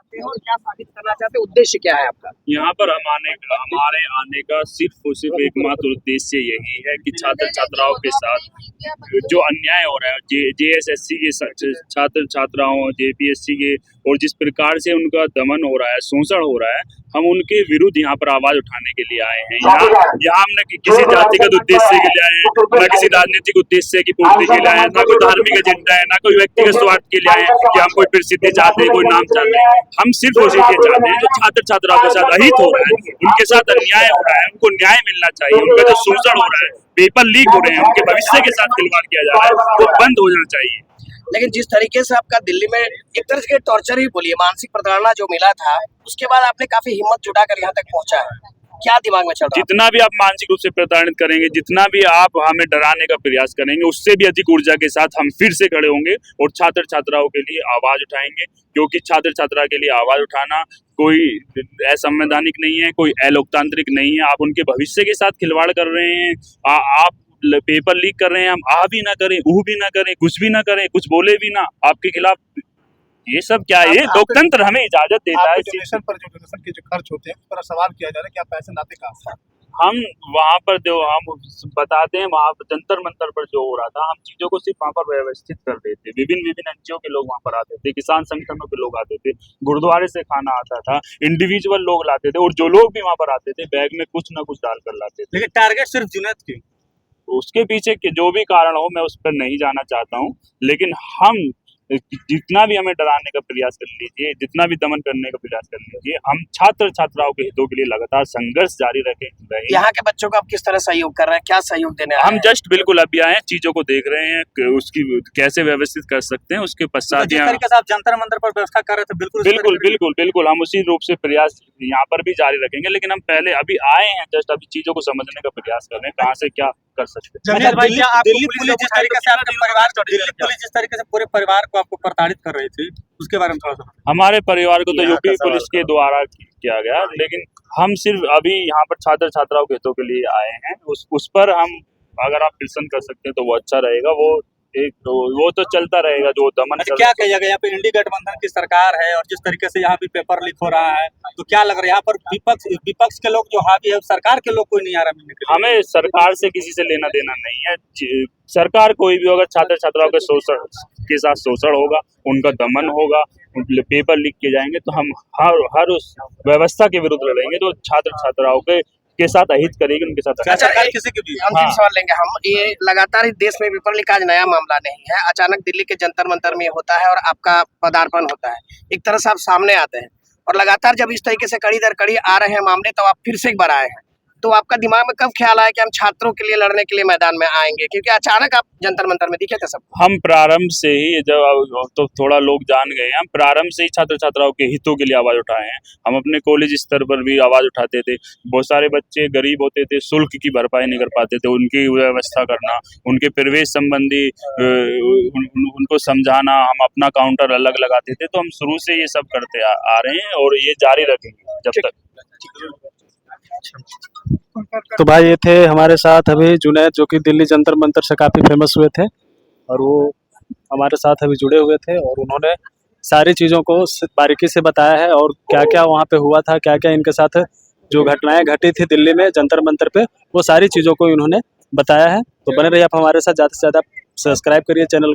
चाहते हैं और क्या साबित करना चाहते हैं, उद्देश्य क्या है आपका? यहाँ पर हमारे आने का सिर्फ और सिर्फ एकमात्र उद्देश्य यही है कि छात्र छात्राओं के साथ जो अन्याय हो रहा है, JSSC के छात्र छात्राओं, JPSC के, और जिस प्रकार से उनका दमन हो रहा है, शोषण हो रहा है, हम उनके विरुद्ध यहाँ पर आवाज उठाने के लिए आए हैं। यहाँ हम न किसी जातिगत उद्देश्य के लिए आए हैं, न किसी राजनीतिक उद्देश्य की पूर्ति के लिए आए हैं, न कोई धार्मिक एजेंडा है, न कोई व्यक्तिगत स्वार्थ के लिए आए हैं कि हम कोई प्रसिद्धि चाहते हैं, कोई नाम चाहते हैं। हम सिर्फ और सिर्फ ये चाहते हैं जो छात्र छात्राओं के साथ अहित हो रहा है, उनके साथ अन्याय हो रहा है, उनको न्याय मिलना चाहिए। उनका जो शोषण हो रहा है, पेपर लीक हो रहे हैं, उनके भविष्य के साथ खिलवाड़ किया जा रहा है, वो बंद हो जाना चाहिए। लेकिन जिस तरीके से आपका दिल्ली में एक तरह से टॉर्चर ही बोलिए, मानसिक प्रताड़ना जो मिला था, उसके बाद आपने काफी हिम्मत जुटाकर यहाँ तक पहुंचा है, क्या दिमाग में चल रहा है? जितना भी आप मानसिक रूप से प्रताड़ित करेंगे, जितना भी आप हमें डराने का प्रयास करेंगे, उससे भी अधिक ऊर्जा के साथ हम फिर से खड़े होंगे और छात्र छात्राओं के लिए आवाज उठाएंगे। क्योंकि छात्र छात्रा के लिए आवाज उठाना कोई असंवैधानिक नहीं है, कोई अलोकतांत्रिक नहीं है। आप उनके भविष्य के साथ खिलवाड़ कर रहे हैं। आप पेपर लीक कर रहे हैं, हम आ भी ना करें, ऊ भी ना करें, कुछ भी ना करें, कुछ बोले भी ना, आपके खिलाफ ये सब क्या है? लोकतंत्र हमें इजाजत देता है। डोनेशन पर जो डोनेशन के जो खर्च होते हैं उस पर सवाल किया जा रहा है कि आप पैसे लाते कहाँ से? हम वहाँ पर जो हम बताते हैं, वहाँ पर जंतर मंतर पर जो हो रहा था, हम चीजों को सिर्फ वहाँ पर व्यवस्थित कर देते। विभिन्न NGO के लोग वहाँ पर आते थे, किसान संगठनों के लोग आते थे, गुरुद्वारे से खाना आता था, इंडिविजुअल लोग लाते थे, और जो लोग भी वहाँ पर आते थे बैग में कुछ न कुछ डालकर लाते थे। लेकिन टारगेट सिर्फ जुनैद की, उसके पीछे के जो भी कारण हो, मैं उस पर नहीं जाना चाहता हूँ, लेकिन हम जितना भी हमें डराने का प्रयास कर लीजिए, जितना भी दमन करने का प्रयास कर लीजिए, हम छात्र छात्राओं के हितों के लिए लगातार संघर्ष जारी रखेंगे। यहाँ के बच्चों को आप किस तरह सहयोग कर रहे हैं, क्या सहयोग देने? हम जस्ट बिल्कुल अभी आए हैं, चीजों को देख रहे हैं कि उसकी कैसे व्यवस्थित कर सकते हैं। उसके पश्चात जिस तरीके से आप जंतर मंतर पर व्यवस्था कर रहे थे, बिल्कुल हम उसी रूप से प्रयास यहाँ पर भी जारी रखेंगे। लेकिन हम पहले अभी आए हैं, जस्ट अभी चीजों को समझने का प्रयास कर रहे हैं, कहाँ से क्या कर सकते हैं। दिल्ली पुलिस जिस तरीके से आपके परिवार, दिल्ली पुलिस जिस तरीके से पूरे परिवार को आपको प्रताड़ित कर रही थी, उसके बारे में थोड़ा सा। हमारे परिवार को तो यूपी पुलिस के द्वारा किया गया, लेकिन हम सिर्फ अभी यहाँ पर छात्र छात्राओं के हितों के लिए आए हैं। उस पर हम अगर आप प्रश्न कर सकते हैं तो वो अच्छा रहेगा। वो तो चलता रहेगा जो दमन। क्या कहिएगा, यहाँ पे इंडी गठबंधन की सरकार है और जिस तरीके से यहाँ पे पेपर लीक हो रहा है, तो क्या लग रहा है यहाँ पर विपक्ष के लोग जो हावी है, सरकार के लोग कोई नहीं आ रहा मिलने के लिए? हमें सरकार से किसी से लेना देना नहीं है। सरकार कोई भी, अगर छात्र छात्राओं के शोषण के साथ शोषण होगा, उनका दमन होगा, पेपर लीक किए जाएंगे, तो हम हर उस व्यवस्था के विरुद्ध लड़ेंगे जो छात्र छात्राओं के साथ अहित करेगी, उनके साथ। अच्छा, किसी के भी अंतिम सवाल लेंगे हम। ये लगातार इस देश में पेपर लीक आज नया मामला नहीं है, अचानक दिल्ली के जंतर मंतर में होता है और आपका पदार्पण होता है, एक तरह से आप सामने आते हैं और लगातार जब इस तरीके से कड़ी दर कड़ी आ रहे हैं मामले, तो आप फिर से एक बार आए हैं। तो आपका दिमाग में कब ख्याल आया कि हम छात्रों के लिए लड़ने के लिए मैदान में आएंगे? क्योंकि अचानक आप जंतर मंतर में दिखे थे सब। हम प्रारंभ से ही, जब तो थोड़ा लोग जान गए हैं, हम प्रारंभ से ही छात्र छात्राओं के हितों के लिए आवाज उठाए हैं। हम अपने कॉलेज स्तर पर भी आवाज उठाते थे। बहुत सारे बच्चे गरीब होते थे, शुल्क की भरपाई नहीं कर पाते थे, उनकी व्यवस्था करना, उनके प्रवेश संबंधी उनको समझाना, हम अपना काउंटर अलग लगाते थे। तो हम शुरू से ये सब करते आ रहे हैं और ये जारी रखेंगे जब तक। तो भाई ये थे हमारे साथ अभी जुनैद, जो कि दिल्ली जंतर मंतर से काफ़ी फेमस हुए थे, और वो हमारे साथ अभी जुड़े हुए थे और उन्होंने सारी चीज़ों को बारीकी से बताया है और क्या क्या वहाँ पे हुआ था, क्या क्या इनके साथ जो घटनाएं घटी थी दिल्ली में जंतर मंतर पे, वो सारी चीज़ों को इन्होंने बताया है। तो बने रहिए आप हमारे साथ, ज़्यादा से ज़्यादा सब्सक्राइब करिए चैनल को।